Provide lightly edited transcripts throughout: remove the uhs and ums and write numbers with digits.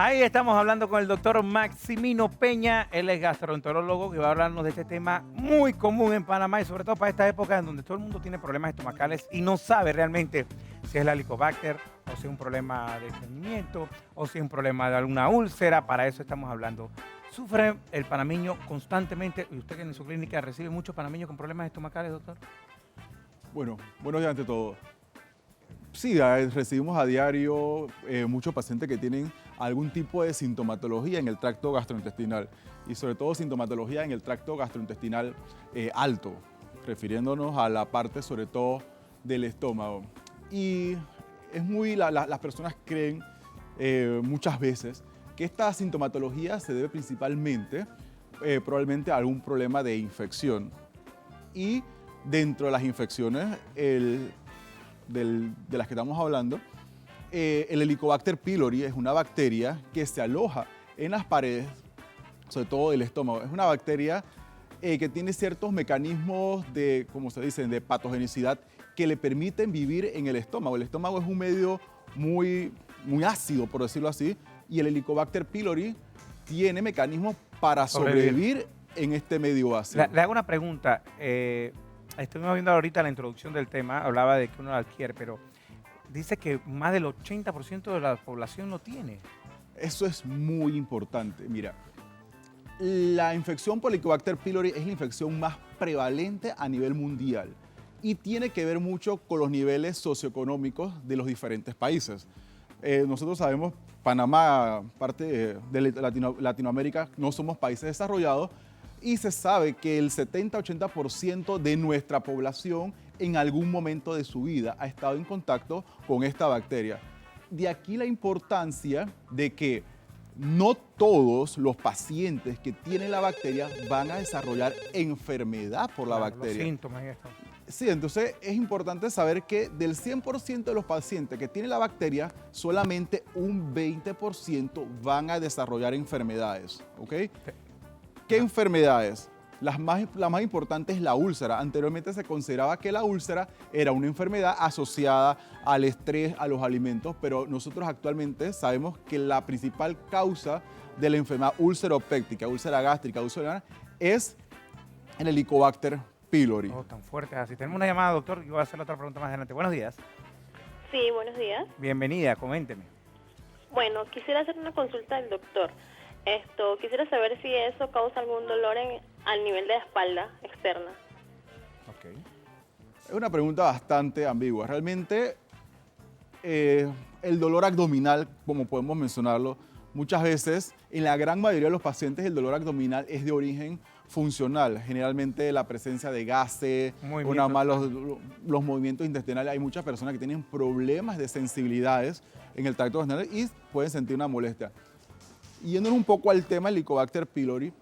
Ahí estamos hablando con el doctor Maximino Peña, él es gastroenterólogo que va a hablarnos de este tema muy común en Panamá y sobre todo para esta época en donde todo el mundo tiene problemas estomacales y no sabe realmente si es la Helicobacter o si es un problema de estreñimiento o si es un problema de alguna úlcera. Para eso estamos hablando. ¿Sufre el panameño constantemente? ¿Y usted que en su clínica recibe muchos panameños con problemas estomacales, doctor? Bueno, buenos días ante todo. Sí, recibimos a diario muchos pacientes que tienen algún tipo de sintomatología en el tracto gastrointestinal y sobre todo sintomatología en el tracto gastrointestinal alto, refiriéndonos a la parte sobre todo del estómago. Y las personas creen muchas veces que esta sintomatología se debe principalmente probablemente a algún problema de infección. Y dentro de las infecciones, de las que estamos hablando, el Helicobacter pylori es una bacteria que se aloja en las paredes, sobre todo del estómago. Es una bacteria que tiene ciertos mecanismos de, como se dice, de patogenicidad que le permiten vivir en el estómago. El estómago es un medio muy ácido, por decirlo así, y el Helicobacter pylori tiene mecanismos para sobrevivir en este medio ácido. Le hago una pregunta. Estuvimos viendo ahorita la introducción del tema, hablaba de que uno la adquiere, pero dice que más del 80% de la población lo tiene. Eso es muy importante. Mira, la infección por Helicobacter pylori es la infección más prevalente a nivel mundial y tiene que ver mucho con los niveles socioeconómicos de los diferentes países. Nosotros sabemos, Panamá, parte de Latinoamérica, no somos países desarrollados, y se sabe que el 70-80% de nuestra población en algún momento de su vida ha estado en contacto con esta bacteria. De aquí la importancia de que no todos los pacientes que tienen la bacteria van a desarrollar enfermedad por la bacteria. Los síntomas y esto. Sí, entonces es importante saber que del 100% de los pacientes que tienen la bacteria, solamente un 20% van a desarrollar enfermedades, ¿ok? ¿Qué enfermedades? La más importante es la úlcera. Anteriormente se consideraba que la úlcera era una enfermedad asociada al estrés, a los alimentos, pero nosotros actualmente sabemos que la principal causa de la enfermedad úlcero-péptica, úlcera gástrica, úlcera es el Helicobacter pylori. Oh, tan fuerte así. Tenemos una llamada, doctor, y voy a hacer otra pregunta más adelante. Buenos días. Sí, buenos días. Bienvenida, coménteme. Bueno, quisiera hacer una consulta al doctor. Quisiera saber si eso causa algún dolor al nivel de la espalda externa. Ok. Es una pregunta bastante ambigua. Realmente, el dolor abdominal, como podemos mencionarlo, muchas veces, en la gran mayoría de los pacientes, el dolor abdominal es de origen funcional. Generalmente la presencia de gases, los movimientos intestinales. Hay muchas personas que tienen problemas de sensibilidades en el tracto intestinal y pueden sentir una molestia. Yéndonos un poco al tema del Helicobacter pylori,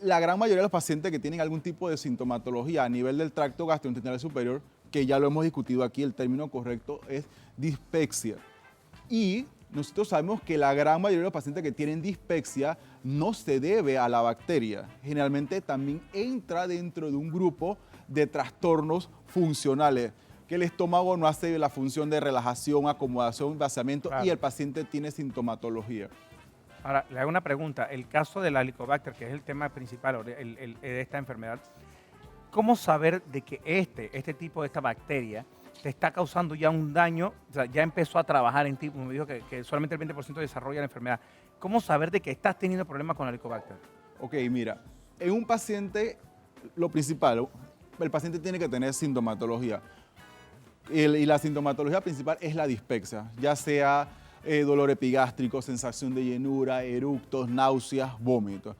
la gran mayoría de los pacientes que tienen algún tipo de sintomatología a nivel del tracto gastrointestinal superior, que ya lo hemos discutido aquí, el término correcto es dispepsia. Y nosotros sabemos que la gran mayoría de los pacientes que tienen dispepsia no se debe a la bacteria. Generalmente también entra dentro de un grupo de trastornos funcionales, que el estómago no hace la función de relajación, acomodación, vaciamiento, claro, y el paciente tiene sintomatología. Ahora, le hago una pregunta. El caso de la Helicobacter, que es el tema principal de esta enfermedad, ¿cómo saber de que este tipo de esta bacteria te está causando ya un daño? O sea, ya empezó a trabajar en ti, como me dijo que solamente el 20% desarrolla la enfermedad. ¿Cómo saber de que estás teniendo problemas con la Helicobacter? Ok, mira, en un paciente, lo principal, el paciente tiene que tener sintomatología. Y la sintomatología principal es la dispepsia, ya sea dolor epigástrico, sensación de llenura, eructos, náuseas, vómitos.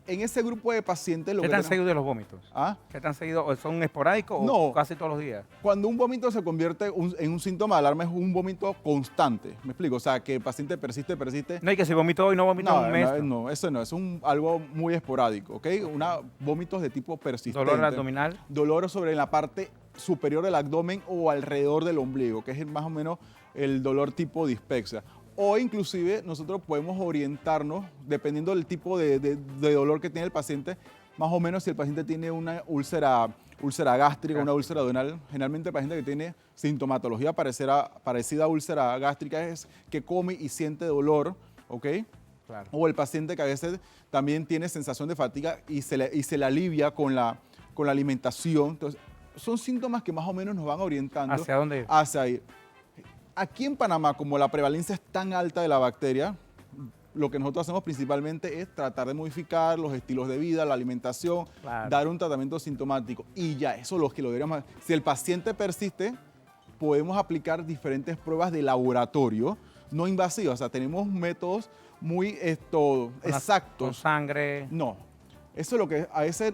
En ese grupo de pacientes... ¿Qué tan seguido de los vómitos? ¿Ah? ¿Qué tan seguido? ¿Son esporádicos no, o casi todos los días? Cuando un vómito se convierte en un síntoma de alarma, es un vómito constante. ¿Me explico? O sea, que el paciente persiste. No, y que si vomito hoy no vomito en un mes. No, eso no. Es algo muy esporádico, ¿ok? Vómitos de tipo persistente. ¿Dolor abdominal? Dolor sobre la parte superior del abdomen o alrededor del ombligo, que es más o menos el dolor tipo dispepsia. O inclusive nosotros podemos orientarnos, dependiendo del tipo de dolor que tiene el paciente, más o menos si el paciente tiene una úlcera úlcera gástrica, una úlcera duodenal. Generalmente el paciente que tiene sintomatología parecida a úlcera gástrica es que come y siente dolor, ¿ok? Claro. O el paciente que a veces también tiene sensación de fatiga y se le alivia con la alimentación. Entonces, son síntomas que más o menos nos van orientando. ¿Hacia dónde ir? Hacia ahí. Aquí en Panamá, como la prevalencia es tan alta de la bacteria, lo que nosotros hacemos principalmente es tratar de modificar los estilos de vida, la alimentación, claro, dar un tratamiento sintomático y ya, eso es lo que lo deberíamos hacer. Si el paciente persiste, podemos aplicar diferentes pruebas de laboratorio no invasivas, o sea, tenemos métodos muy exactos. ¿Con sangre? No, eso es lo que a veces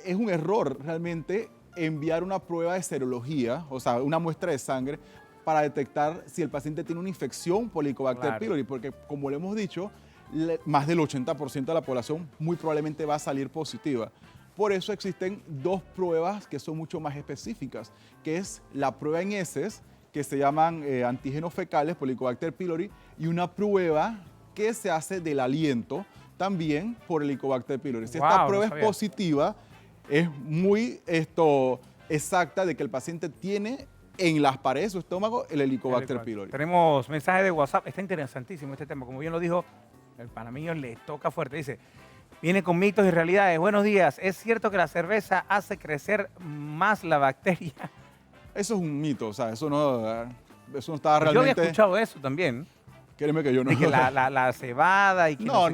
es un error realmente enviar una prueba de serología, o sea, una muestra de sangre, para detectar si el paciente tiene una infección por Helicobacter pylori, porque como le hemos dicho, más del 80% de la población muy probablemente va a salir positiva. Por eso existen dos pruebas que son mucho más específicas, que es la prueba en heces, que se llaman antígenos fecales por Helicobacter pylori, y una prueba que se hace del aliento, también por Helicobacter pylori. Si esta prueba es positiva, es muy exacta de que el paciente tiene en las paredes de su estómago el Helicobacter pylori. Tenemos mensaje de WhatsApp. Está interesantísimo este tema. Como bien lo dijo, el panameño le toca fuerte. Dice, viene con mitos y realidades. Buenos días. ¿Es cierto que la cerveza hace crecer más la bacteria? Eso es un mito. O sea, eso no está realmente... Yo había escuchado eso también. Créeme que yo no. De que la cebada y que no.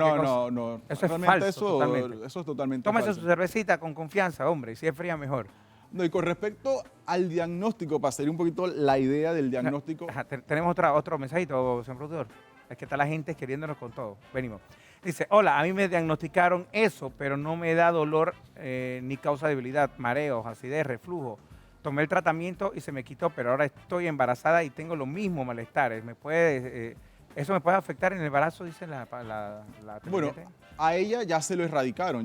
Eso es falso, totalmente. Eso es totalmente Tómese falso. su cervecita con confianza, hombre. Y si es fría, mejor. No, y con respecto al diagnóstico, para salir un poquito la idea del diagnóstico. Tenemos otro mensajito, señor productor. Es que está la gente queriéndonos con todo. Venimos. Dice, hola, a mí me diagnosticaron eso, pero no me da dolor ni causa debilidad, mareos, acidez, reflujo. Tomé el tratamiento y se me quitó, pero ahora estoy embarazada y tengo los mismos malestares. ¿Eso me puede afectar en el embarazo? Dice la Bueno, a ella ya se lo erradicaron,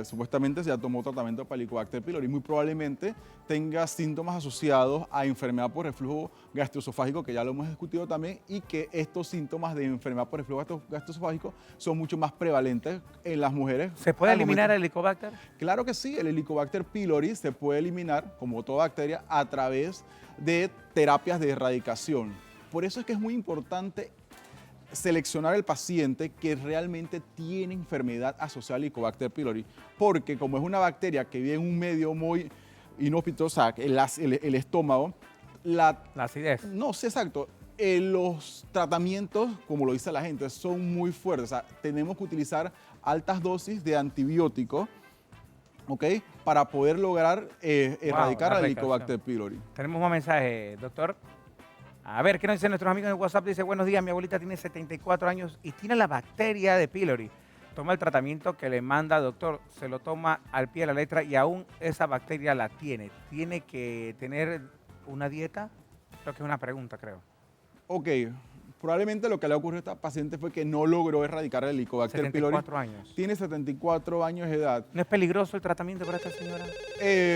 supuestamente ya tomó tratamiento para Helicobacter pylori. Muy probablemente tenga síntomas asociados a enfermedad por reflujo gastroesofágico, que ya lo hemos discutido también, y que estos síntomas de enfermedad por reflujo gastroesofágico son mucho más prevalentes en las mujeres. ¿Se puede eliminar el Helicobacter? Claro que sí, el Helicobacter pylori se puede eliminar, como toda bacteria, a través de terapias de erradicación. Por eso es que es muy importante seleccionar el paciente que realmente tiene enfermedad asociada al Helicobacter pylori, porque como es una bacteria que vive en un medio muy inhóspito, o sea, el estómago, la acidez. No, sí, exacto. Los tratamientos, como lo dice la gente, son muy fuertes. O sea, tenemos que utilizar altas dosis de antibióticos, ¿ok? Para poder lograr erradicar al Helicobacter pylori. Tenemos un mensaje, doctor. A ver, ¿qué nos dicen nuestros amigos en WhatsApp? Dice, buenos días, mi abuelita tiene 74 años y tiene la bacteria de pylori. Toma el tratamiento que le manda, doctor, se lo toma al pie de la letra y aún esa bacteria la tiene. ¿Tiene que tener una dieta? Creo que es una pregunta, creo. Ok, probablemente lo que le ocurrió a esta paciente fue que no logró erradicar el Helicobacter pylori. 74 años. Tiene 74 años de edad. ¿No es peligroso el tratamiento para esta señora?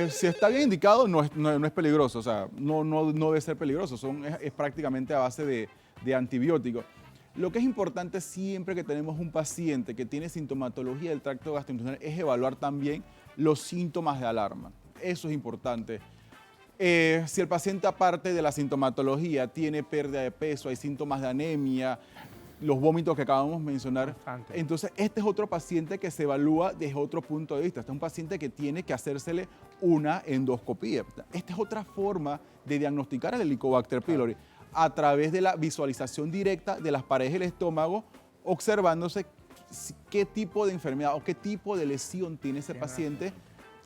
Si está bien indicado, no es peligroso. O sea, no debe ser peligroso. Es prácticamente a base de antibióticos. Lo que es importante siempre que tenemos un paciente que tiene sintomatología del tracto gastrointestinal es evaluar también los síntomas de alarma. Eso es importante. Si el paciente, aparte de la sintomatología, tiene pérdida de peso, hay síntomas de anemia, los vómitos que acabamos de mencionar, entonces este es otro paciente que se evalúa desde otro punto de vista. Este es un paciente que tiene que hacérsele una endoscopía. Esta es otra forma de diagnosticar el Helicobacter pylori, a través de la visualización directa de las paredes del estómago, observándose qué tipo de enfermedad o qué tipo de lesión tiene ese paciente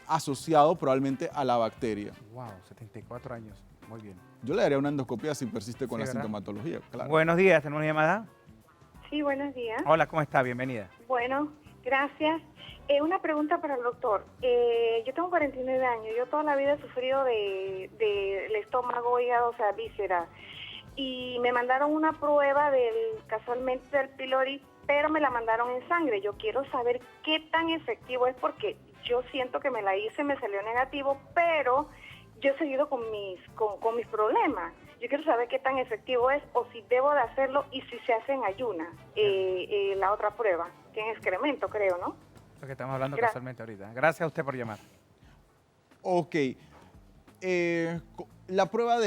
asociado probablemente a la bacteria. Wow, 74 años, muy bien. Yo le daría una endoscopia si persiste con la sintomatología, claro. Buenos días, ¿tenemos una llamada? Sí, buenos días. Hola, ¿cómo está? Bienvenida. Bueno, gracias. Una pregunta para el doctor. Yo tengo 49 años, yo toda la vida he sufrido del estómago, hígado, o sea, vísceras. Y me mandaron una prueba casualmente del pylori, pero me la mandaron en sangre. Yo quiero saber qué tan efectivo es porque yo siento que me la hice, me salió negativo, pero yo he seguido con mis problemas. Yo quiero saber qué tan efectivo es o si debo de hacerlo y si se hace en ayunas. La otra prueba, que en excremento creo, ¿no? Lo que estamos hablando casualmente ahorita. Gracias a usted por llamar. Ok. La prueba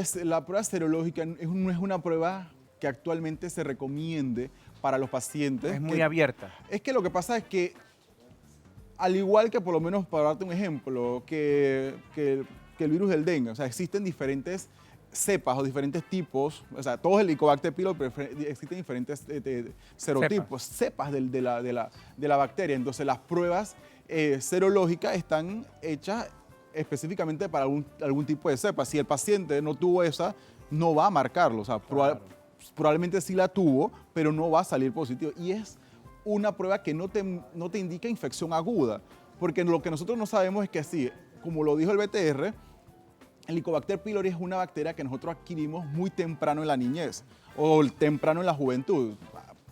serológica no es una prueba que actualmente se recomiende para los pacientes. Es muy abierta. Es que lo que pasa es que, al igual que, por lo menos para darte un ejemplo, que el virus del dengue, o sea, existen diferentes cepas o diferentes tipos, o sea, todos el Helicobacter pylori, pero existen diferentes serotipos, cepas de la bacteria. Entonces, las pruebas serológicas están hechas específicamente para algún tipo de cepa. Si el paciente no tuvo esa, no va a marcarlo. O sea, probablemente sí la tuvo, pero no va a salir positivo. Y es una prueba que no te indica infección aguda, porque lo que nosotros no sabemos es que sí, como lo dijo el BTR, el Helicobacter pylori es una bacteria que nosotros adquirimos muy temprano en la niñez o temprano en la juventud.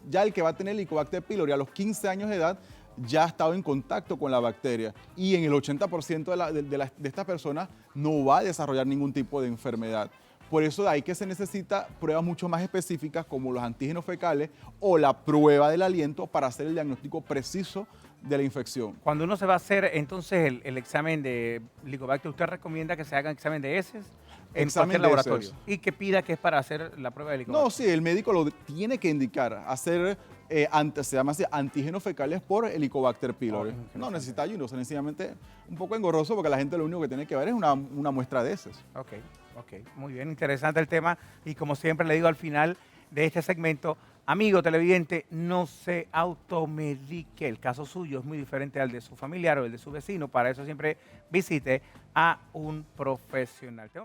Ya el que va a tener el Helicobacter pylori a los 15 años de edad ya ha estado en contacto con la bacteria y en el 80% de estas personas no va a desarrollar ningún tipo de enfermedad. Por eso de ahí que se necesita pruebas mucho más específicas como los antígenos fecales o la prueba del aliento para hacer el diagnóstico preciso de la infección. Cuando uno se va a hacer entonces el examen de Helicobacter, ¿usted recomienda que se haga examen de heces en cualquier laboratorio? Y que pida que es para hacer la prueba de Helicobacter. No, sí, el médico lo tiene que indicar, hacer se llama así, antígenos fecales por Helicobacter pylori. No necesita ayuno, sencillamente un poco engorroso porque la gente lo único que tiene que ver es una muestra de heces. Ok, muy bien, interesante el tema y como siempre le digo al final de este segmento, amigo televidente, no se automedique. El caso suyo es muy diferente al de su familiar o el de su vecino. Para eso siempre visite a un profesional.